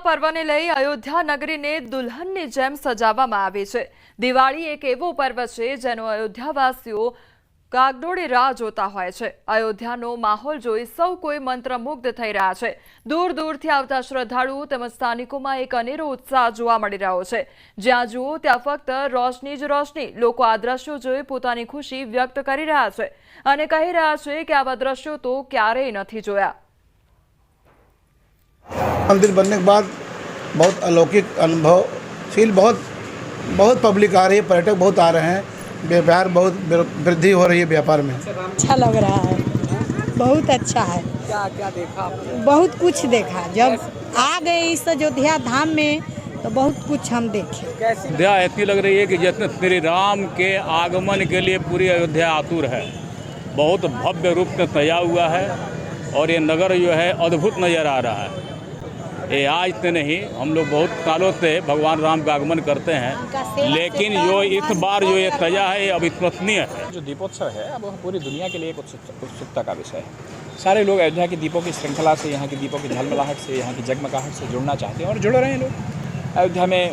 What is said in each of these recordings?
પર્વને લઈ અયોધ્યા નગરીને દુલ્હનની જેમ સજાવવામાં આવી છે। દિવાળી એક એવો પર્વ છે જેનો અયોધ્યાવાસીઓ કાગડોળે રાહ જોતા હોય છે। અયોધ્યાનો માહોલ જોઈ સૌ કોઈ મંત્રમુગ્ધ થઈ રહ્યા છે। દૂર દૂરથી આવતા શ્રદ્ધાળુઓ તેમજ સ્થાનિકોમાં એક અનેરો ઉત્સાહ જોવા મળી રહ્યો છે। જ્યાં જુઓ ત્યાં ફક્ત રોશની જ રોશની। લોકો આ દ્રશ્યો જોઈ પોતાની ખુશી વ્યક્ત કરી રહ્યા છે અને કહી રહ્યા છે કે આવા દ્રશ્યો તો ક્યારેય નથી જોયા। मंदिर बनने के बाद बहुत अलौकिक अनुभव फील बहुत पब्लिक आ रही है, पर्यटक बहुत आ रहे हैं, व्यापार बहुत वृद्धि हो रही है व्यापार में। अच्छा लग रहा है, बहुत अच्छा है। क्या क्या देखा आपने? बहुत कुछ देखा। जब आ गए इस अयोध्या धाम में तो बहुत कुछ हम देखे। कैसी अयोध्या ऐसी लग रही है कि जैसे श्री राम के आगमन के लिए पूरी अयोध्या आतुर है। बहुत भव्य रूप में सजा हुआ है और ये नगर जो है अद्भुत नज़र आ रहा है। ये आज से नहीं, हम लोग बहुत सालों से भगवान राम का आगमन करते हैं, लेकिन जो इस बार जो ये सजा है ये अविश्वसनीय है। जो दीपोत्सव है अब पूरी दुनिया के लिए एक उत्सुकता का विषय है। सारे लोग अयोध्या की दीपों की श्रृंखला से, यहाँ की दीपों की झलमलाहट से, यहाँ की जगमगाहट से जुड़ना चाहते हैं और जुड़ रहे हैं लोग। अयोध्या में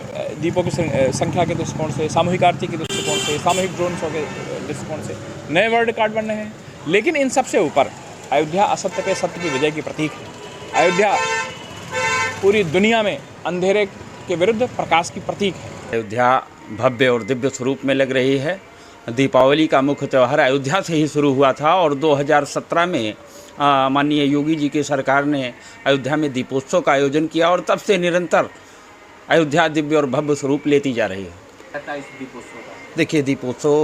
दीपों की संख्या के दृष्टिकोण से, सामूहिक आरती के दृष्टिकोण से, सामूहिक ड्रोन शो के दृष्टिकोण से नए वर्ल्ड रिकॉर्ड बन रहे हैं। लेकिन इन सबसे ऊपर अयोध्या असत्य पे सत्य की विजय की प्रतीक है। अयोध्या पूरी दुनिया में अंधेरे के विरुद्ध प्रकाश की प्रतीक है। अयोध्या भव्य और दिव्य स्वरूप में लग रही है। दीपावली का मुख्य त्यौहार अयोध्या से ही शुरू हुआ था और 2017 में माननीय योगी जी की सरकार ने अयोध्या में दीपोत्सव का आयोजन किया और तब से निरंतर अयोध्या दिव्य और भव्य स्वरूप लेती जा रही है। देखिए, दीपोत्सव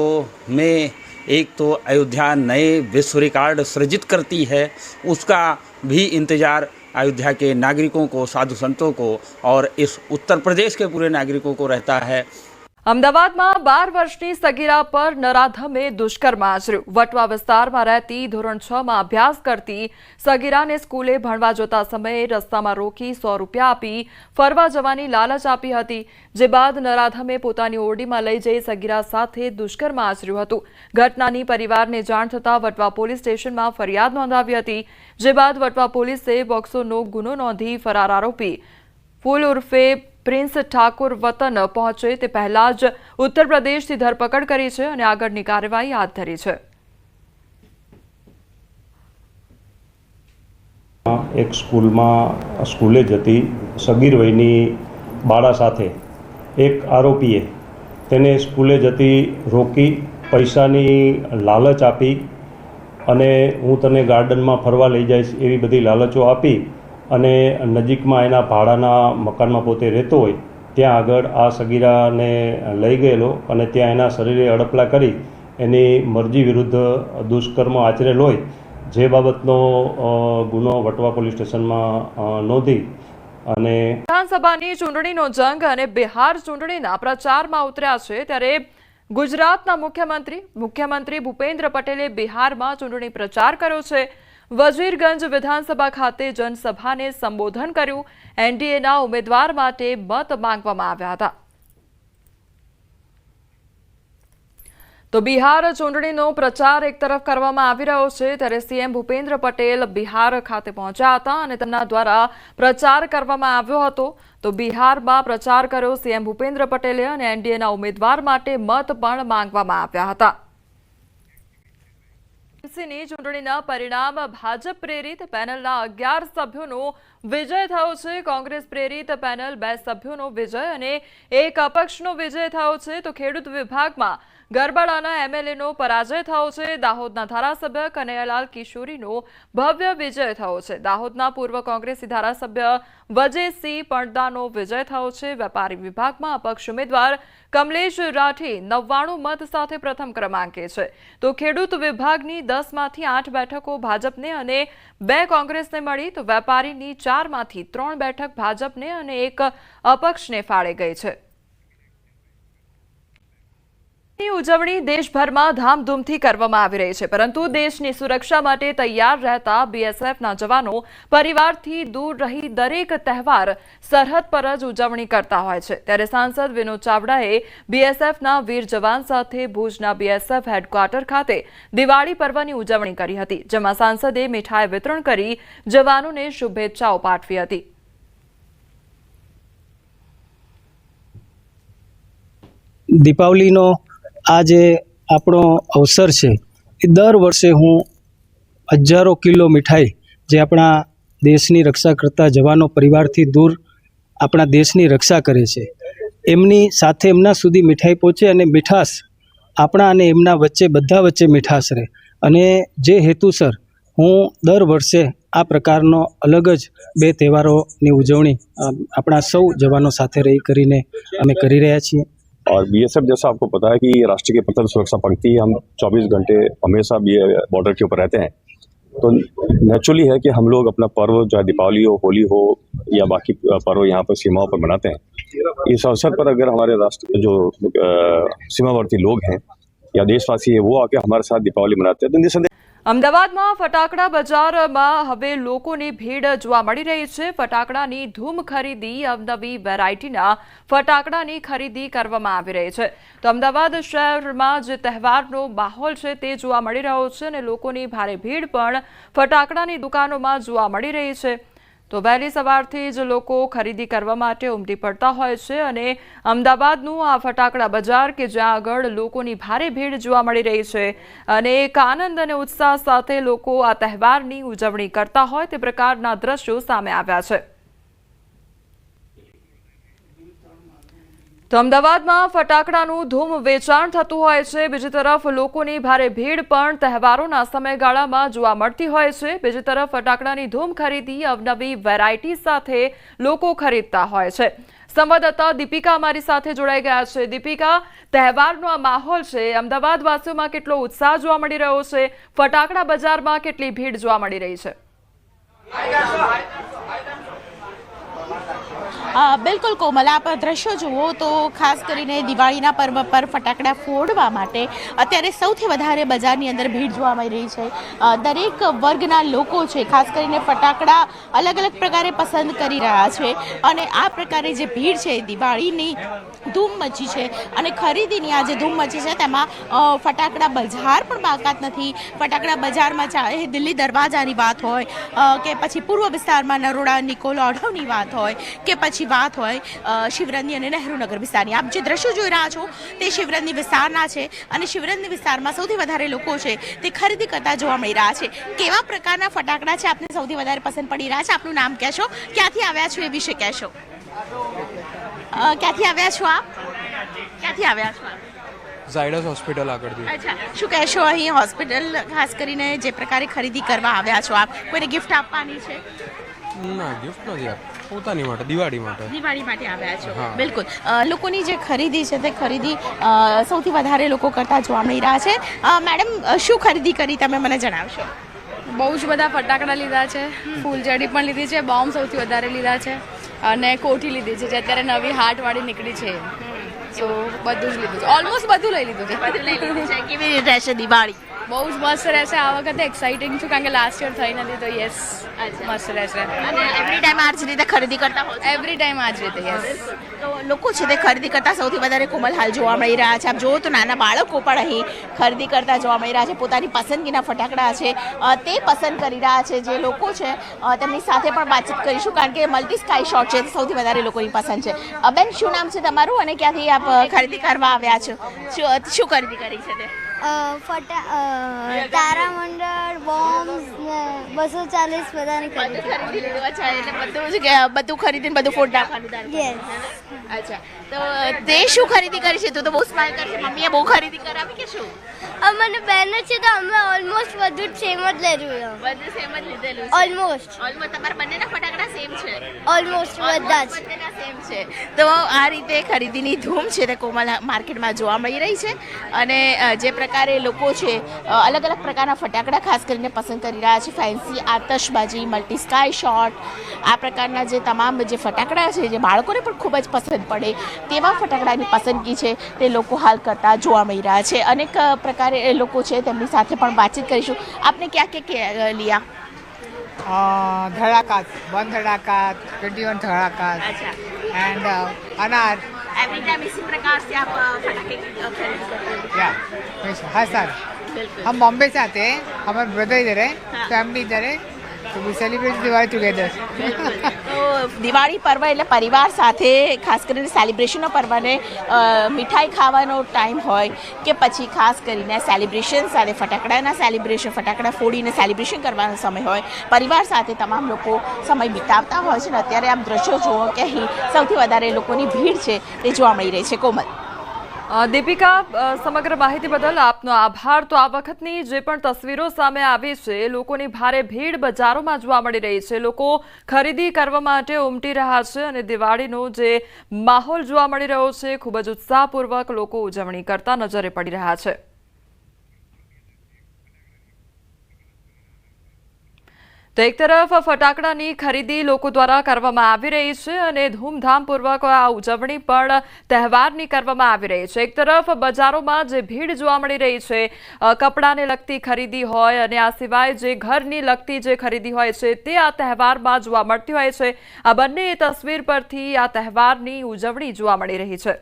में एक तो अयोध्या नए विश्व रिकॉर्ड सृजित करती है, उसका भी इंतज़ार अयोध्या के नागरिकों को, साधु संतों को और इस उत्तर प्रदेश के पूरे नागरिकों को रहता है। અમદાવાદમાં 12 વર્ષની સગીરા પર નરાધમે દુષ્કર્મ આચર્યું। વટવા વિસ્તારમાં રહેતી ધોરણ 6 માં અભ્યાસ કરતી સગીરાને સ્કૂલે ભણવા જતા સમયે રસ્તામાં રોકી 100 રૂપિયા આપી ફરવા જવાની લાલચ આપી હતી। જે બાદ નરાધમે પોતાની ઓરડીમાં લઈ જઈ સગીરા સાથે દુષ્કર્મ આચર્યું હતું। ઘટનાની પરિવારને જાણ થતાં વટવા પોલીસ સ્ટેશનમાં ફરિયાદ નોંધાવી હતી। જે બાદ વટવા પોલીસે પોક્સોનો ગુનો નોંધી ફરાર આરોપી ફૂલ ઉર્ફે પ્રિન્સ ઠાકુર વતન પહોંચે તે પહેલા જ ઉત્તર પ્રદેશથી ધરપકડ કરી છે અને આગળની કાર્યવાહી હાથ ધરી છે। એક સ્કૂલે જતી સગીર વયની બાળા સાથે એક આરોપીએ તેને સ્કૂલે જતી રોકી પૈસાની લાલચ આપી અને હું તને ગાર્ડનમાં ફરવા લઈ જઈશ એવી બધી લાલચો આપી અને નજીકમાં એના ભાડાના મકાનમાં પોતે રહેતો હોય ત્યાં આગળ આ સગીરાને લઈ ગયેલો અને ત્યાં એના શરીરે અડપલા કરી એની મરજી વિરુદ્ધ દુષ્કર્મ આચરેલ હોય જે બાબતનો ગુનો વટવા પોલીસ સ્ટેશનમાં નોંધી અને વિધાનસભાની ચૂંટણીનો જંગ અને બિહાર ચૂંટણીના પ્રચારમાં ઉતર્યા છે। ત્યારે ગુજરાતના મુખ્યમંત્રી ભૂપેન્દ્ર પટેલે બિહારમાં ચૂંટણી પ્રચાર કર્યો છે। વજીરગંજ વિધાનસભા ખાતે જનસભાને સંબોધન કર્યું। એનડીએના ઉમેદવાર માટે મત માંગવામાં આવ્યા હતા। તો બિહાર ચૂંટણીનો પ્રચાર એક તરફ કરવામાં આવી રહ્યો છે ત્યારે સીએમ ભૂપેન્દ્ર પટેલ બિહાર ખાતે પહોંચ્યા હતા અને તેમના દ્વારા પ્રચાર કરવામાં આવ્યો હતો। તો બિહારમાં પ્રચાર કર્યો સીએમ ભૂપેન્દ્ર પટેલે અને એનડીએના ઉમેદવાર માટે મત પણ માંગવામાં આવ્યા હતા। ની ચૂંટણીના પરિણામ ભાજપ પ્રેરિત પેનલના 11 સભ્યોનો વિજય થયો છે। કોંગ્રેસ પ્રેરિત પેનલ 2 સભ્યોનો વિજય અને એક અપક્ષનો વિજય થયો છે। તો ખેડૂત વિભાગમાં ગરબાડાના એમએલએનો પરાજય થયો છે। દાહોદના ધારાસભ્ય કનૈયાલાલ કિશોરીનો ભવ્ય વિજય થયો છે। દાહોદના પૂર્વ કોંગ્રેસી ધારાસભ્ય વજેસિંહ પડદાનો વિજય થયો છે। વેપારી વિભાગમાં અપક્ષ ઉમેદવાર કમલેશ રાઠી 99 મત સાથે પ્રથમ ક્રમાંકે છે। તો ખેડૂત વિભાગની 10માંથી 8 બેઠકો ભાજપને અને 2 કોંગ્રેસને મળી। તો વેપારીની 4માંથી 3 બેઠક ભાજપને અને 1 અપક્ષને ફાળે ગઈ છે। ઉજવણી દેશભરમાં ધામધૂમથી કરવામાં આવી રહી છે, પરંતુ દેશની સુરક્ષા માટે તૈયાર રહેતા બીએસએફના જવાનો પરિવારથી દૂર રહી દરેક તહેવાર સરહદ પર જ ઉજવણી કરતા હોય છે। ત્યારે સાંસદ વિનોદ ચાવડાએ બીએસએફના વીર જવાન સાથે ભુજના બીએસએફ હેડક્વાર્ટર ખાતે દિવાળી પર્વની ઉજવણી કરી હતી, જેમાં સાંસદે મીઠાઈ વિતરણ કરી જવાનોને શુભેચ્છાઓ પાઠવી હતી। દીપાવલીનો આ જે આપણો અવસર છે એ દર વર્ષે હું હજારો કિલો મીઠાઈ જે આપણા દેશની રક્ષા કરતા જવાનો પરિવારથી દૂર આપણા દેશની રક્ષા કરે છે એમની સાથે એમના સુધી મીઠાઈ પહોંચે અને મીઠાશ આપણા અને એમના વચ્ચે બધા વચ્ચે મીઠાશ રહે અને જે હેતુસર હું દર વર્ષે આ પ્રકારનો અલગ જ બે તહેવારોની ઉજવણી આપણા સૌ જવાનો સાથે રહી કરીને અમે કરી રહ્યા છીએ। और बीएसएफ जैसा आपको पता है कि राष्ट्र की प्रथम सुरक्षा पंक्ति, हम 24 घंटे हमेशा बॉर्डर के ऊपर रहते हैं, तो नेचुरली है कि हम लोग अपना पर्व चाहे दीपावली हो, होली हो या बाकी पर्व यहाँ पर सीमाओं पर मनाते हैं। इस अवसर पर अगर हमारे राष्ट्र जो सीमावर्ती लोग हैं या देशवासी है वो आके हमारे साथ दीपावली मनाते हैं तो निसंदेह અમદાવાદમાં ફટાકડા બજારમાં હવે લોકોની ભીડ જોવા મળી રહી છે। ફટાકડાની ધૂમ ખરીદી, અવનવી વેરાયટીના ફટાકડાની ખરીદી કરવામાં આવી રહી છે। તો અમદાવાદ શહેરમાં જે તહેવારનો માહોલ છે તે જોવા મળી રહ્યો છે અને લોકોની ભારે ભીડ પણ ફટાકડાની દુકાનોમાં જોવા મળી રહી છે। તો વહેલી સવારથી જ લોકો ખરીદી કરવા માટે ઉમટી પડતા હોય છે અને અમદાવાદનું આ ફટાકડા બજાર કે જ્યાં આગળ લોકોની ભારે ભીડ જોવા મળી રહી છે અને એક આનંદ અને ઉત્સાહ સાથે લોકો આ તહેવારની ઉજવણી કરતા હોય તે પ્રકારના દ્રશ્યો સામે આવ્યા છે। તો અમદાવાદમાં ફટાકડાનું ધૂમ વેચાણ થતું હોય છે, બીજી તરફ લોકોની ભારે ભીડ પણ તહેવારોના સમયગાળામાં જોવા મળતી હોય છે। બીજી તરફ ફટાકડાની ધૂમ ખરીદી, અવનવી વેરાયટી સાથે લોકો ખરીદતા હોય છે। સંવાદદાતા દીપિકા અમારી સાથે જોડાઈ ગયા છે। દીપિકા, તહેવારનો આ માહોલ છે, અમદાવાદ વાસીઓમાં કેટલો ઉત્સાહ જોવા મળી રહ્યો છે? ફટાકડા બજારમાં કેટલી ભીડ જોવા મળી રહી છે? બિલકુલ કોમલ, આપ દ્રશ્યો જુઓ તો ખાસ કરીને દિવાળીના પર્વ પર ફટાકડા ફોડવા માટે અત્યારે સૌથી વધારે બજારની અંદર ભીડ જોવા મળી રહી છે। દરેક વર્ગના લોકો છે ખાસ કરીને ફટાકડા અલગ અલગ પ્રકારે પસંદ કરી રહ્યા છે અને આ પ્રકારે જે ભીડ છે દિવાળીની ધૂમ મચી છે અને ખરીદીની આ જે ધૂમ મચી છે તેમાં ફટાકડા બજાર પણ બાકાત નથી। ફટાકડા બજારમાં ચાહે દિલ્હી દરવાજાની વાત હોય કે પછી પૂર્વ વિસ્તારમાં નરોડા નિકોલ ઓઢવની વાત હોય કે પછી વાત હોય શિવરંજની અને નહેરુનગર વિસ્તારની। આપ જે દ્રશ્યો જોઈ રહ્યા છો તે શિવરંજની વિસ્તારના છે અને શિવરંજની વિસ્તારમાં સૌથી વધારે લોકો છે તે ખરીદી કરતા જોવા મળી રહ્યા છે। કેવા પ્રકારના ફટાકડા છે આપને સૌથી વધારે પસંદ પડી રહ્યા છે? આપનું નામ કહેશો, ક્યાંથી આવ્યા છો એ વિશે કહેશો। ક્યાંથી આવ્યા છો આપ? ક્યાંથી આવ્યા છો આપ? ઝાયડસ હોસ્પિટલ આગળથી। અચ્છા, શું કહેશો અહીં હોસ્પિટલ ખાસ કરીને જે પ્રકારે ખરીદી કરવા આવ્યા છો આપ, કોઈને ગિફ્ટ આપવાની છે? ના, ગિફ્ટ નથી આપ, પોતાની માટે, દિવાળી માટે આવ્યા છો। બિલકુલ, લોકોની જે ખરીદી છે તે ખરીદી સૌથી વધારે લોકો કરતા જોવા મળી રહ્યા છે। મેડમ, શું ખરીદી કરી તમે મને જણાવશો? બહુ જ બધા ફટાકડા લીધા છે, ફૂલઝડી પણ લીધી છે, બોમ્બ સૌથી વધારે લીધા છે અને કોઠી લીધી છે જે અત્યારે નવી હાર્ટવાળી નીકળી છે, સો બધું જ લીધું છે, ઓલમોસ્ટ બધું લઈ લીધું છે। કેવી રીતે રહેશે દિવાળી? બહુ જ મસ્ત રહેશે આ વખતે, એક્સાઇટિંગ છું કારણ કે લાસ્ટ યર થઈ નથી તો યસ મસ્ત રહેશે। અને એવરી ટાઈમ આ જ રીતે ખરીદી કરતા હો? એવરી ટાઈમ આ જ રીતે યસ। તો લોકો છે તે ખરીદી કરતા સૌથી વધારે કોમલ હાલ જોવા મળી રહ્યા છે। આપ જુઓ તો નાના બાળકો પણ અહીં ખરીદી કરતા જોવા મળી રહ્યા છે, પોતાની પસંદગીના ફટાકડા છે તે પસંદ કરી રહ્યા છે। જે લોકો છે તેમની સાથે પણ વાતચીત કરીશું કારણ કે મલ્ટી સ્કાય શોટ છે તે સૌથી વધારે લોકોની પસંદ છે। બેન, શું નામ છે તમારું અને ક્યાંથી આપ ખરીદી કરવા આવ્યા છો? શું ખરીદી કરી છે તે? તારામંડળ, બોમ્બ, 240 બધાની ખરીદી લીધું। અચ્છા, એટલે બધું ખરીદીને બધું ફોડ નાખવાનું? અચ્છા, તો તે શું ખરીદી કરી છે? તું તો બહુ સ્માઈલ કરશે, મમ્મીએ બહુ ખરીદી કરાવી કે શું? મને બેનર છે તો અમે ઓલમોસ્ટ બધું સેમ જ લીધું। બધું સેમ જ લીધેલું? ઓલમોસ્ટ તમારા બંનેના ફટાકડા સેમ છે? ઓલમોસ્ટ બધા જ સેમ છે। તો આ રીતે ખરીદીની ધૂમ છે તે કોમલ માર્કેટમાં જોવા મળી રહી છે અને જે પ્રકારે લોકો છે અલગ અલગ પ્રકારના ફટાકડા ખાસ કરીને પસંદ કરી રહ્યા છે। ફેન્સી આતશબાજી, મલ્ટી સ્કાય શોટ, આ પ્રકારના જે તમામ જે ફટાકડા છે જે બાળકોને પણ ખૂબ જ પસંદ પડે તેવા ફટાકડાની પસંદગી છે તે લોકો હાલ કરતા જોવા મળી રહ્યા છે। અનેક પ્રકારે લોકો છે તેમની સાથે પણ વાતચીત કરીશું। આપને क्या क्या लिया? धड़ाका, 1 धड़ाका, 21 धड़ाका एंड अनार। एवरी टाइम इसी प्रकार से आप फटाके खरीदते हैं? हाँ सर, हम बॉम्बे से आते हैं, हमारे ब्रदर इधर है, फैमिली इधर है, तो वी सेलिब्रेट दिवाली टुगेदर। तो દિવાળી પર્વ એટલે પરિવાર સાથે ખાસ કરીને સેલિબ્રેશનનો પર્વને મીઠાઈ ખાવાનો ટાઈમ હોય કે પછી ખાસ કરીને સેલિબ્રેશન સાથે ફટાકડા ફોડીને સેલિબ્રેશન કરવાનો સમય હોય, પરિવાર સાથે તમામ લોકો સમય વિતાવતા હોય છે. ને અત્યારે આપ દ્રશ્યો જુઓ કે અહીં સૌથી વધારે લોકોની ભીડ છે તે જોવા મળી રહી છે. કોમલ. દીપિકા, સમગ્ર માહિતી બદલ આપનો આભાર. તો આ વખતની જે પણ તસવીરો સામે આવી છે, લોકોની ભારે ભીડ બજારોમાં જોવા મળી રહી છે. લોકો ખરીદી કરવા માટે ઉમટી રહ્યા છે અને દિવાળીનો જે માહોલ જોવા મળી રહ્યો છે, ખૂબ જ ઉત્સાહપૂર્વક લોકો ઉજવણી કરતા નજરે પડી રહ્યા છે. તો એક તરફ ફટાકડાની ખરીદી લોકો દ્વારા કરવામાં આવી રહી છે અને ધૂમધામપૂર્વક આ ઉજવણી પણ તહેવારની કરવામાં આવી રહી છે. એક તરફ બજારોમાં જે ભીડ જોવા મળી રહી છે, કપડાને લગતી ખરીદી હોય અને આ સિવાય જે ઘરની લગતી જે ખરીદી હોય છે તે આ તહેવારમાં જોવા મળતી હોય છે. આ બંને તસવીર પરથી આ તહેવારની ઉજવણી જોવા મળી રહી છે.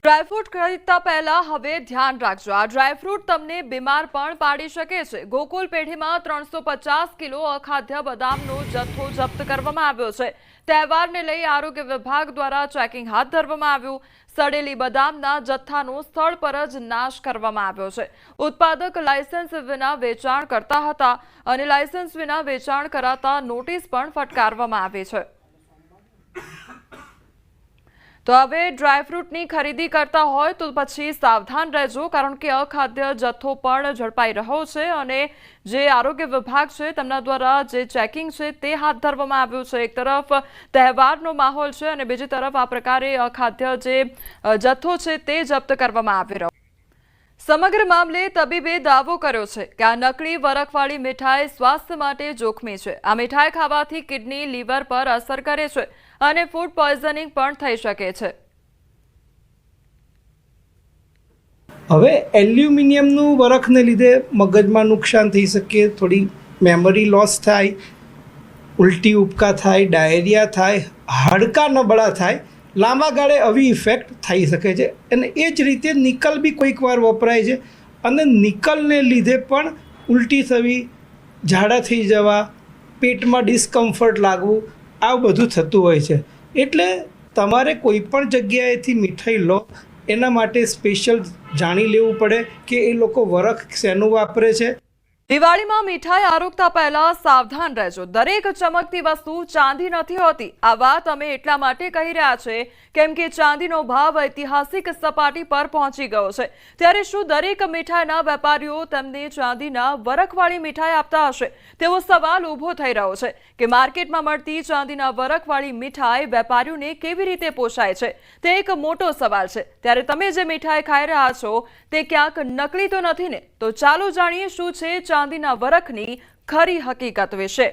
ડ્રાયફ્રૂટ ખરીદતા પહેલા હવે ધ્યાન રાખજો. આ ડ્રાયફ્રૂટ તમને બીમાર પણ પાડી શકે છે. ગોકુલ પેઢીમાં 350 કિલો અખાદ્ય બદામનો જથ્થો જપ્ત કરવામાં આવ્યો છે. તહેવારને લઈ આરોગ્ય વિભાગ દ્વારા ચેકિંગ હાથ ધરવામાં આવ્યું. સડેલી બદામના જથ્થાનો સ્થળ પર જ નાશ કરવામાં આવ્યો છે. ઉત્પાદક લાયસન્સ વિના વેચાણ કરતા હતા અને લાયસન્સ વિના વેચાણ કરાતા નોટિસ પણ ફટકારવામાં આવી છે. તો હવે ડ્રાયફ્રૂટની ખરીદી કરતા હોય તો પછી સાવધાન રહેજો, કારણ કે અખાદ્ય જથ્થો પણ ઝડપાઈ રહ્યો છે અને જે આરોગ્ય વિભાગ છે તેમના દ્વારા જે ચેકિંગ છે તે હાથ ધરવામાં આવ્યું છે. એક તરફ તહેવારનો માહોલ છે અને બીજી તરફ આ પ્રકારે અખાદ્ય જે જથ્થો છે તે જપ્ત કરવામાં આવી રહ્યો. સમગ્ર મામલે તબીબે દાવો કર્યો છે કે આ નકલી વરખવાળી મીઠાઈ સ્વાસ્થ્ય માટે જોખમી છે. આ મીઠાઈ ખાવાથી કિડની, લીવર પર અસર કરે છે અને ફૂડ પોઈઝનિંગ પણ થઈ શકે છે. હવે એલ્યુમિનિયમનું વરખને લીધે મગજમાં નુકસાન થઈ શકે, થોડી મેમરી લોસ થાય, ઉલટી ઉપકા થાય, ડાયરિયા થાય, હાડકાં નબળા થાય, લાંબા ગાળે આવી ઇફેક્ટ થઈ શકે છે. અને એ જ રીતે નિકલ બી કોઈક વાર વપરાય છે અને નિકલને લીધે પણ ઉલટી થવી, ઝાડા થઈ જવા, પેટમાં ડિસ્કમ્ફર્ટ લાગવું, આ બધું થતું હોય છે. એટલે તમારે કોઈ પણ જગ્યાએથી મીઠાઈ લો એના માટે સ્પેશિયલ જાણી લેવું પડે કે એ લોકો વરખ શેનું વાપરે છે. દિવાળીમાં મીઠાઈ આરોગતા પહેલા સાવધાન રહેજો. દરેક ચમકતી વસ્તુ ચાંદી નથી હોતી. આ વાત અમે એટલા માટે કહી રહ્યા છે કેમ કે ચાંદીનો ભાવ ઐતિહાસિક સપાટી પર પહોંચી ગયો છે. ત્યારે શું દરેક મીઠાઈના વેપારીઓ તેમને ચાંદીના વરખવાળી મીઠાઈ આપતા હશે તેવો સવાલ ઊભો થઈ રહ્યો છે કે માર્કેટમાં મળતી ચાંદીના વરખવાળી મીઠાઈ વેપારીઓને કેવી રીતે પોષાય છે તે એક મોટો સવાલ છે. ત્યારે તમે જે મીઠાઈ ખાઈ રહ્યા છો તે ક્યાંક નકલી તો નથી ને? તો ચાલો જાણીએ શું છે ચાંદીના વરખની ખરી હકીકત વિશે.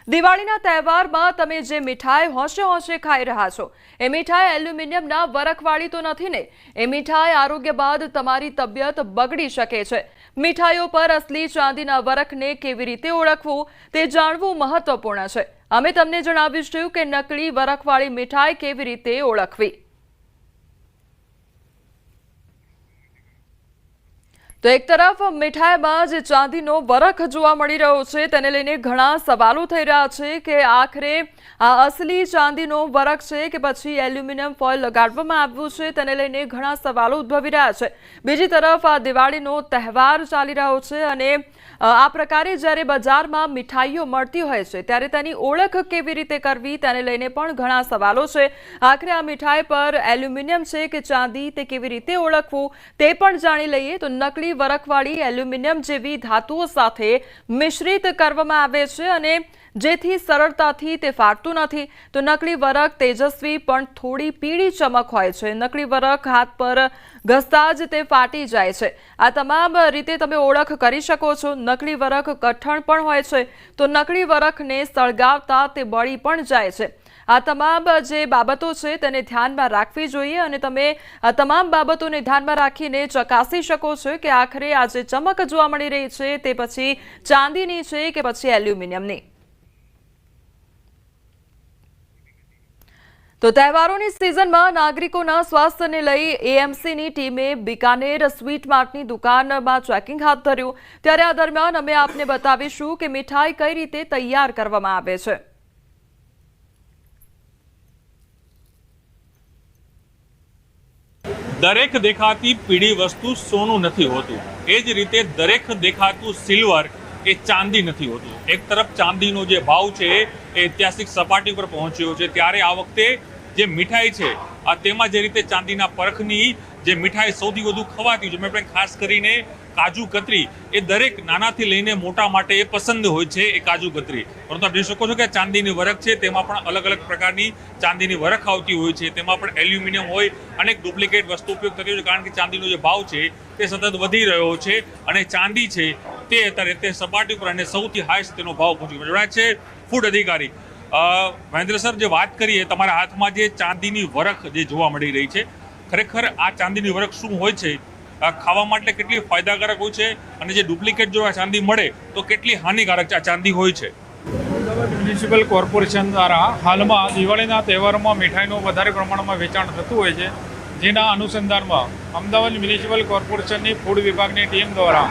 દિવાળીના તહેવારમાં તમે જે મીઠાઈ હોંશે હોંશે ખાઈ રહ્યા છો એ મીઠાઈ એલ્યુમિનિયમના વરખવાળી તો નથી ને? એ મીઠાઈ આરોગ્ય બાદ તમારી તબિયત બગડી શકે છે. મીઠાઈઓ પર અસલી ચાંદીના વરખને કેવી રીતે ઓળખવું તે જાણવું મહત્વપૂર્ણ છે. અમે તમને જણાવીશું કે નકલી વરખવાળી મીઠાઈ કેવી રીતે ઓળખવી. તો એક તરફ મીઠાઈમાં જે ચાંદીનો વરખ જોવા મળી રહ્યો છે તેને લઈને ઘણા સવાલો થઈ રહ્યા છે કે આખરે આ અસલી ચાંદીનો વરખ છે કે પછી એલ્યુમિનિયમ ફોઇલ લગાડવામાં આવ્યું છે, તેને લઈને ઘણા સવાલો ઉદ્ભવી રહ્યા છે. બીજી તરફ આ દિવાળીનો તહેવાર ચાલી રહ્યો છે અને આ પ્રકારે જ્યારે બજારમાં મીઠાઈઓ મળતી હોય છે ત્યારે તેની ઓળખ કેવી રીતે કરવી તેને લઈને પણ ઘણા સવાલો છે. આખરે આ મીઠાઈ પર એલ્યુમિનિયમ છે કે ચાંદી તે કેવી રીતે ઓળખવું તે પણ જાણી લઈએ. તો નકલી વરખવાળી એલ્યુમિનિયમ જેવી ધાતુઓ સાથે મિશ્રિત કરવામાં આવે છે અને જેથી સરળતાથી તે ફાટતું નથી. તો નકલી વરખ તેજસ્વી પણ થોડી પીળી ચમક હોય છે. નકલી વરખ હાથ પર ઘસતા જ તે ફાટી જાય છે. આ તમામ રીતે તમે ઓળખ કરી શકો છો. નકલી વરખ કઠણ પણ હોય છે તો નકલી વરખને સળગાવતા તે બળી પણ જાય છે. આ તમામ જે બાબતો છે તેને ધ્યાનમાં રાખવી જોઈએ અને તમે આ તમામ બાબતોને ધ્યાનમાં રાખીને ચકાસી શકો છો કે આખરે આ જે ચમક જોવા મળી રહી છે તે પછી ચાંદીની છે કે પછી એલ્યુમિનિયમની. તો તહેવારોની સિઝનમાં નાગરિકોના સ્વાસ્થ્યને લઈ એએમસીની ટીમે બિકાનેર સ્વીટ માર્ટની દુકાનમાં ચેકિંગ હાથ ધર્યું, ત્યારે આ દરમિયાન અમે આપને બતાવીશું કે મીઠાઈ કઈ રીતે તૈયાર કરવામાં આવે છે। દરેક દેખાતી પીળી વસ્તુ સોનું નથી હોતું, એ જ રીતે દરેક દેખાતું સિલ્વર એ ચાંદી નથી હોતું। એક તરફ ચાંદીનો જે ભાવ છે એ ઐતિહાસિક સપાટી પર પહોંચ્યો છે, ત્યારે આ વખતે જે મીઠાઈ છે તેમાં જે રીતે ચાંદીના પરખની જે મીઠાઈ સૌથી વધુ ખવાતી છે, મેં ખાસ કરીને કાજુ કતરી, એ દરેક નાનાથી લઈને મોટા માટે એ પસંદ હોય છે એ કાજુ કતરી। પરંતુ આપ જોઈ શકો છો કે ચાંદીની વરખ છે તેમાં પણ અલગ અલગ પ્રકારની ચાંદીની વરખ આવતી હોય છે, તેમાં પણ એલ્યુમિનિયમ હોય, અનેક ડુપ્લિકેટ વસ્તુ ઉપયોગ થતી હોય છે, કારણ કે ચાંદીનો જે ભાવ છે તે સતત વધી રહ્યો છે અને ચાંદી છે તે અત્યારે તે સપાટી પર અને સૌથી હાઈએસ્ટ તેનો ભાવ પહોંચી ગયો છે। ફૂડ અધિકારી મહેન્દ્ર સર, જે વાત કરીએ તમારા હાથમાં જે ચાંદીની વરખ જે જોવા મળી રહી છે, ખરેખર આ ચાંદીની વરખ શું હોય છે, ખાવા માટે કેટલી ફાયદાકારક હોય છે અને જે ડુપ્લિકેટ જો આ ચાંદી મળે તો કેટલી હાનિકારક આ ચાંદી હોય છે? અમદાવાદ મ્યુનિસિપલ કોર્પોરેશન દ્વારા હાલમાં દિવાળીના તહેવારોમાં મીઠાઈનું વધારે પ્રમાણમાં વેચાણ થતું હોય છે, જેના અનુસંધાનમાં અમદાવાદ મ્યુનિસિપલ કોર્પોરેશનની ફૂડ વિભાગની ટીમ દ્વારા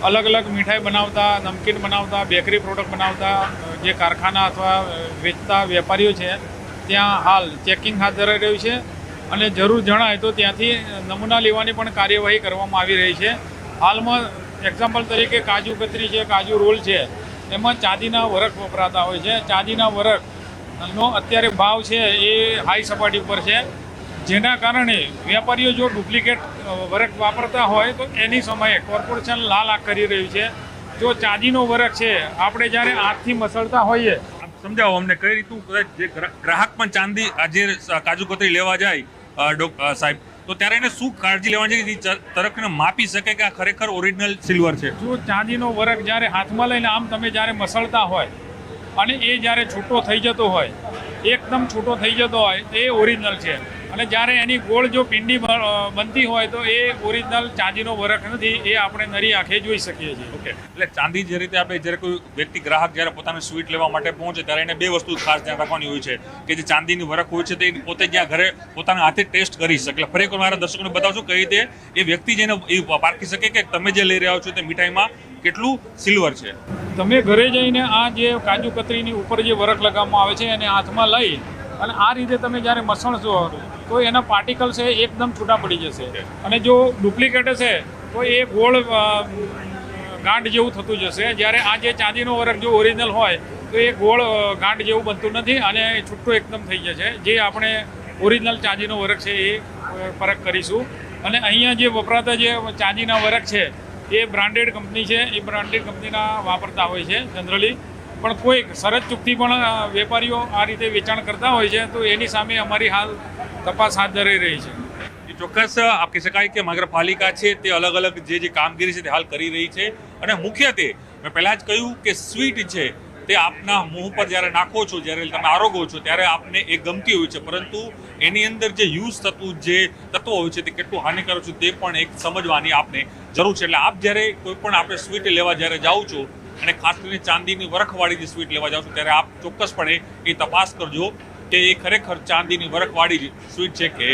અલગ અલગ મીઠાઈ બનાવતા, નમકીન બનાવતા, બેકરી પ્રોડક્ટ બનાવતા જે કારખાના અથવા વેચતા વેપારીઓ છે ત્યાં હાલ ચેકિંગ હાથ ધરાઈ રહ્યું છે અને જરૂર જણાય તો ત્યાંથી નમૂના લેવાની પણ કાર્યવાહી કરવામાં આવી રહી છે। હાલમાં એક્ઝામ્પલ તરીકે કાજુ કતરી છે, કાજુ રોલ છે, એમાં ચાંદીના વરખ વપરાતા હોય છે। ચાંદીના વરખનો અત્યારે ભાવ છે એ હાઈ સપાટી ઉપર છે, જેના કારણે વેપારીઓ જો ડુપ્લિકેટ વરખ વાપરતા હોય તો એની સમયે કોર્પોરેશન લાલ આંખ કરી રહ્યું છે। જો ચાંદીનો વરખ છે આપણે જ્યારે હાથથી મસળતા હોઈએ, સમજાવો અમને કઈ રીતનું, જે ગ્રાહક પણ ચાંદી આજે કાજુ કતરી લેવા જાય સાહેબ, તો ત્યારે એને શું કાળજી લેવાની છે તરફને માપી શકે કે આ ખરેખર ઓરિજિનલ સિલ્વર છે? જો ચાંદીનો વરખ જ્યારે હાથમાં લઈને આમ તમે જ્યારે મસળતા હોય અને એ જ્યારે છૂટો થઈ જતો હોય, એકદમ છૂટો થઈ જતો હોય એ ઓરિજિનલ છે, અને જ્યારે એની ગોળ જો પિંડી બનતી હોય તો એ ઓરિજિનલ ચાંદીનો વરખ નથી, એ આપણે નરી આંખે જોઈ શકીએ છીએ। ઓકે, એટલે ચાંદી જે રીતે આપણે જ્યારે કોઈ વ્યક્તિ ગ્રાહક જ્યારે પોતાનું સ્વીટ લેવા માટે પહોંચે ત્યારે એને બે વસ્તુ ખાસ ધ્યાન રાખવાની હોય છે કે જે ચાંદીની વરખ હોય છે તે પોતે જ્યાં ઘરે પોતાના હાથે ટેસ્ટ કરી શકે। એટલે ફરી મારા દર્શકોને બતાવશો કઈ રીતે એ વ્યક્તિ જેને એ પારખી શકે કે તમે જે લઈ રહ્યા છો તે મીઠાઈમાં કેટલું સિલ્વર છે? તમે ઘરે જઈને આ જે કાજુ કતરીની ઉપર જે વરખ લગાવવામાં આવે છે એને હાથમાં લઈ અને આ રીતે તમે જ્યારે મસળશો તો એના પાર્ટિકલ છે એકદમ છૂટા પડી જશે, અને જો ડુપ્લિકેટ હશે તો એ ગોળ ગાંઠ જેવું થતું જશે। જ્યારે આ જે ચાંદીનો વરખ જો ઓરિજિનલ હોય તો એ ગોળ ગાંઠ જેવું બનતું નથી અને છૂટું એકદમ થઈ જશે। જે આપણે ઓરિજિનલ ચાંદીનો વરખ છે એ પરખ કરીશું, અને અહીંયા જે વપરાતા જે ચાંદીના વરખ છે એ બ્રાન્ડેડ કંપની છે, એ બ્રાન્ડેડ કંપનીના વાપરતા હોય છે જનરલી, પણ કોઈ શરત ચૂકથી પણ વેપારીઓ આ રીતે વેચાણ કરતા હોય છે તો એની સામે અમારી હાલ તપાસ હાથ ધરાઈ રહી છે। ચોક્કસ આપ કહી શકાય કે નગરપાલિકા છે તે અલગ અલગ જે કામગીરી છે તે હાલ કરી રહી છે, અને મુખ્યત્વે મેં પહેલાં જ કહ્યું કે સ્વીટ છે તે આપના મોં પર જ્યારે નાખો છો, જ્યારે તમે આરોગો છો ત્યારે આપને એ ગમતી હોય છે, પરંતુ એની અંદર જે યુઝ થતું જે તત્વો હોય છે તે કેટલું હાનિકારક છે તે પણ એક સમજવાની આપને જરૂર છે। એટલે આપ જ્યારે કોઈ પણ આપણે સ્વીટ લેવા જ્યારે જાઓ છો અને ખાસ કરીને ચાંદીની વરખવાળી જે સ્વીટ લેવા જાઓ છો ત્યારે આપ ચોક્કસપણે એ તપાસ કરજો કે એ ખરેખર ચાંદીની વરખવાળી સ્વીટ છે કે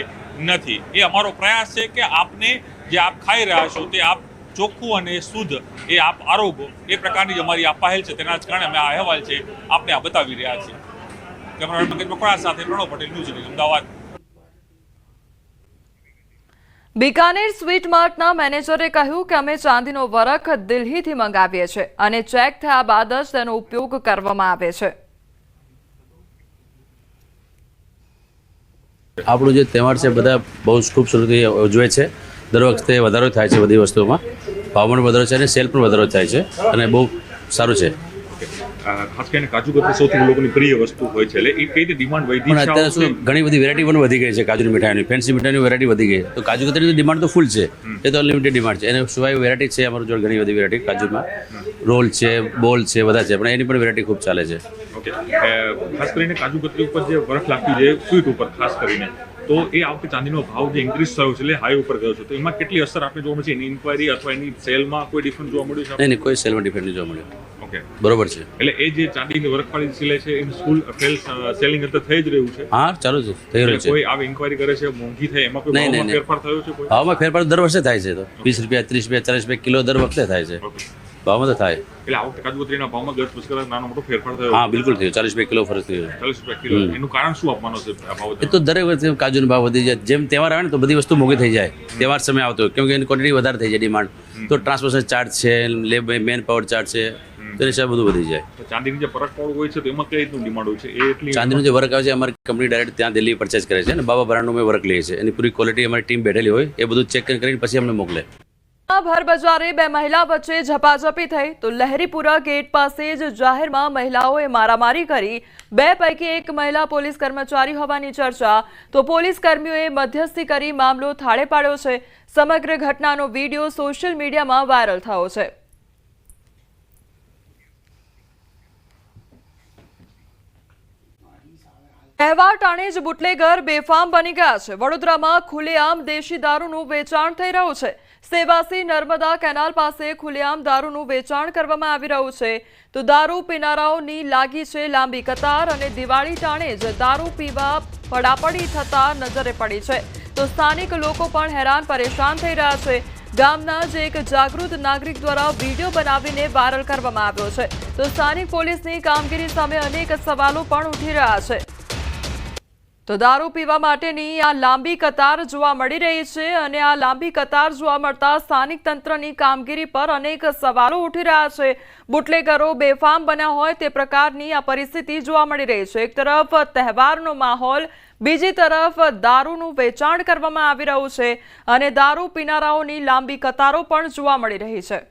નથી। એ અમારો પ્રયાસ છે કે આપને જે આપ ખાઈ રહ્યા છો તે આપ ચોખ્ખું અને શુદ્ધ એ આપ આરોગો, એ પ્રકારની જ અમારી આ પહેલ છે, તેના જ કારણે અમે આ અહેવાલ છે આપને આ બતાવી રહ્યા છીએ। કેમેરામેન પંકજ મકવાણા સાથે પ્રણવ પટેલ, ન્યૂઝ 18 અમદાવાદ। બિકાનેર સ્વીટ માર્ટના મેનેજરે કહ્યું કે અમે ચાંદીનો વરખ દિલ્હીથી મંગાવીએ છીએ અને ચેક થયા બાદ જ તેનો ઉપયોગ કરવામાં આવે છે। આપણો જે તહેવાર છે બધા બહુ ખૂબસૂરતી ઉજવે છે, દર વખતે વધારો થાય છે બધી વસ્તુઓમાં, ભાવ પણ વધારો છે અને સેલ પણ વધારો થાય છે અને બહુ સારું છે। ખાસ કરીને કાજુ કતરી સૌથી લોકોની પ્રિય વસ્તુ હોય છે, એટલે એ કઈ રીતે ડિમાન્ડ વધી પણ અત્યારે શું ઘણી બધી વેરાયટી પણ વધી ગઈ છે કાજુની મીઠાઈની, ફેન્સી મીઠાઈની વેરાયટી વધી ગઈ, તો કાજુ કતરીની ડિમાન્ડ તો ફૂલ છે, એ તો અનલિમિટેડ ડિમાન્ડ છે। એને સિવાય વેરાયટી છે અમારું જોડે ઘણી બધી વેરાયટી કાજુમાં, રોલ છે, બોલ છે, બધા છે, પણ એની પણ વેરાયટી ખૂબ ચાલે છે। ઓકે, ખાસ કરીને કાજુ કતરી ઉપર જે વરખ લાગતી છે સ્વીટ ઉપર ખાસ કરીને, તો એ આ વખતે ચાંદીનો ભાવ જે ઇન્ક્રીઝ થયો છે એટલે હાઈ ઉપર ગયો છે, તો એમાં કેટલી અસર આપણે જોવા મળે છે? એની ઇન્ક્વાયરી અથવા એની સેલમાં કોઈ ડિફરન્સ જોવા મળ્યું છે? નહીં, કોઈ સેલમાં ડિફરન્સ જોવા મળ્યું। બરોબર છે. એટલે એ જે ચાંદીની વરખવાળી સિલે છે એનું સ્કૂલ સેલિંગ અંદર થઈ જ રહ્યું છે. હા, ચાલુ છે, થઈ રહ્યું છે. કોઈ આવી ઇન્ક્વાયરી કરે છે મોંઘી થાય એમાં કોઈ ભાવમાં ફેરફાર થયો છે? કોઈ ભાવમાં ફેરફાર દર વર્ષે થાય છે. તો 20 રૂપિયા 30 રૂપિયા 40 રૂપિયા કિલો દર વખતે થાય છે. ભાવમાં તો થાય. એટલે આ વખતે કાજુકતરીના ભાવમાં ગત વર્ષ કરતા નાનો મોટો ફેરફાર થયો? હા, બિલકુલ થયો. 40 રૂપિયા કિલો ફરક થયો. 40 રૂપિયા કિલો. એનું કારણ શું આપવાનો છે આ ભાવ? એ તો દરેક વખતે કાજુનો ભાવ વધી જાય. જેમ તહેવાર આવે ને તો બધી વસ્તુ મોંઘી થઈ જાય. તહેવાર સમય આવતો કેમ કે એની ક્વોન્ટિટી વધારે થઈ જાય, ડિમાન્ડ. તો ટ્રાન્સપોર્ટેશન ચાર્જ છે, મેન પાવર ચાર્જ છે, તો એ બધું વધી જાય. ચાંદીની જે પરકવાળું હોય છે તો એમાં કઈ રીતનું ડિમાન્ડ હોય છે? એ એટલી ચાંદીનું જે વર્ક આવે છે અમારી કંપની ડાયરેક્ટ ત્યાં દિલ્હી પરચેસ કરે છે અને બાબા બ્રાન્ડનું મેં વર્ક લઈએ છીએ. એની પૂરી ક્વોલિટી અમારી ટીમ બેઠેલી હોય, એ બધું ચેક કરીને પછી અમને મોકલે. ભર બજારે બે મહિલા વચ્ચે ઝપાઝપી થઈ તો લહેરીપુરા ગેટ પાસે જ જાહેરમાં મહિલાઓએ મારામારી કરી. બે પૈકી એક મહિલા પોલીસ કર્મચારી હોવાની ચર્ચા, તો પોલીસ કર્મીઓએ મધ્યસ્થી કરી મામલો થાળે પાડ્યો છે. સમગ્ર ઘટનાનો વિડીયો સોશિયલ મીડિયામાં વાયરલ થયો છે. તહેવાર ટાણે જ બુટલેગર બેફામ બની ગયા છે. વડોદરામાં ખુલ્લેઆમ દેશી દારૂનું વેચાણ થઈ રહ્યું છે. સેવાસી નર્મદા કેનાલ પાસે ખુલ્લેઆમ દારૂનું વેચાણ કરવામાં આવી રહ્યું છે. તો દારૂ પીનારાઓની લાગી છે લાંબી કતાર અને દિવાળી ટાણે જ દારૂ પીવા પડાપડી થતા નજરે પડી છે. તો સ્થાનિક લોકો પણ હેરાન પરેશાન થઈ રહ્યા છે. ગામના જ એક જાગૃત નાગરિક દ્વારા વિડીયો બનાવીને વાયરલ કરવામાં આવ્યો છે. તો સ્થાનિક પોલીસની કામગીરી સામે અનેક સવાલો પણ ઉઠી રહ્યા છે. તો દારૂ પીવા માટેની આ લાંબી કતાર જોવા મળી રહી છે અને આ લાંબી કતાર જોવા મળતા સ્થાનિક તંત્રની કામગીરી પર અનેક સવાલો ઉઠી રહ્યા છે. બુટલેગરો બેફામ બન્યા હોય તે પ્રકારની આ પરિસ્થિતિ જોવા મળી રહી છે. એક તરફ તહેવારનો માહોલ, બીજી તરફ દારૂનું વેચાણ કરવામાં આવી રહ્યું છે અને દારૂ પીનારાઓની લાંબી કતારો પણ જોવા મળી રહી છે.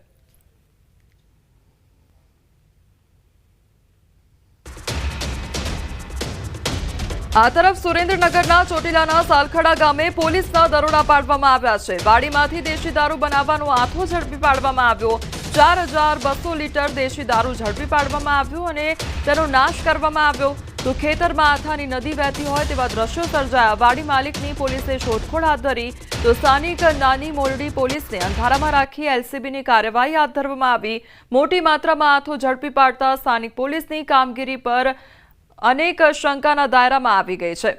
આ તરફ સુરેન્દ્રનગરના ચોટીલાના સાલખડા ગામે પોલીસના દરોડા પાડવામાં આવ્યા છે. વાડીમાંથી દેશી દારૂ બનાવવાનો આથો ઝડપી પાડવામાં આવ્યો. 4200 લીટર દેશી દારૂ ઝડપી પાડવામાં આવ્યો અને તેનો નાશ કરવામાં આવ્યો. તો ખેતરમાં આથાની નદી વહેતી હોય તેવા દ્રશ્યો સર્જાયા. વાડી માલિકની પોલીસે શોધખોળ હાથ ધરી. તો સ્થાનિક નાની મોરડી પોલીસને અંધારામાં રાખી એલસીબીની કાર્યવાહી હાથ ધરવામાં આવી. મોટી માત્રામાં આથો ઝડપી પાડતા સ્થાનિક પોલીસની કામગીરી પર અનેક શંકાના દાયરામાં આવી ગઈ છે.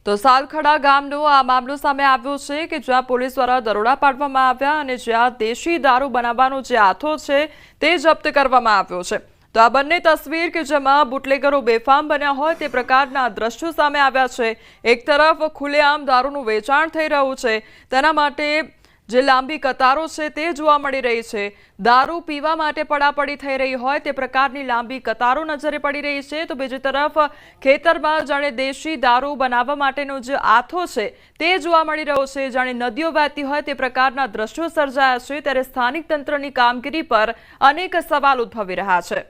તો સાલખડા ગામનો આ મામલો સામે આવ્યો છે કે જ્યાં પોલીસ દ્વારા દરોડા પાડવામાં આવ્યા અને જ્યાં દેશી દારૂ બનાવવાનો જે આથો છે તે જપ્ત કરવામાં આવ્યો છે. તો આ બંને તસવીર કે જેમાં બુટલેગરો બેફામ બન્યા હોય તે પ્રકારના દ્રશ્યો સામે આવ્યા છે. એક તરફ ખુલ્લેઆમ દારૂનું વેચાણ થઈ રહ્યું છે, તેના માટે જે લાંબી કતારો છે તે જોવા મળી રહી છે. દારૂ પીવા માટે પડાપડી થઈ રહી હોય તે પ્રકારની લાંબી કતારો નજરે પડી રહી છે. તો બીજી તરફ ખેતરમાં જાણે દેશી દારૂ બનાવવા માટેનો જે આથો છે તે જોવા મળી રહ્યો છે. જાણે નદીઓ વહેતી હોય તે પ્રકારના દ્રશ્યો સર્જાયા છે. ત્યારે સ્થાનિક તંત્રની કામગીરી પર અનેક સવાલ ઉદ્ભવી રહ્યા છે.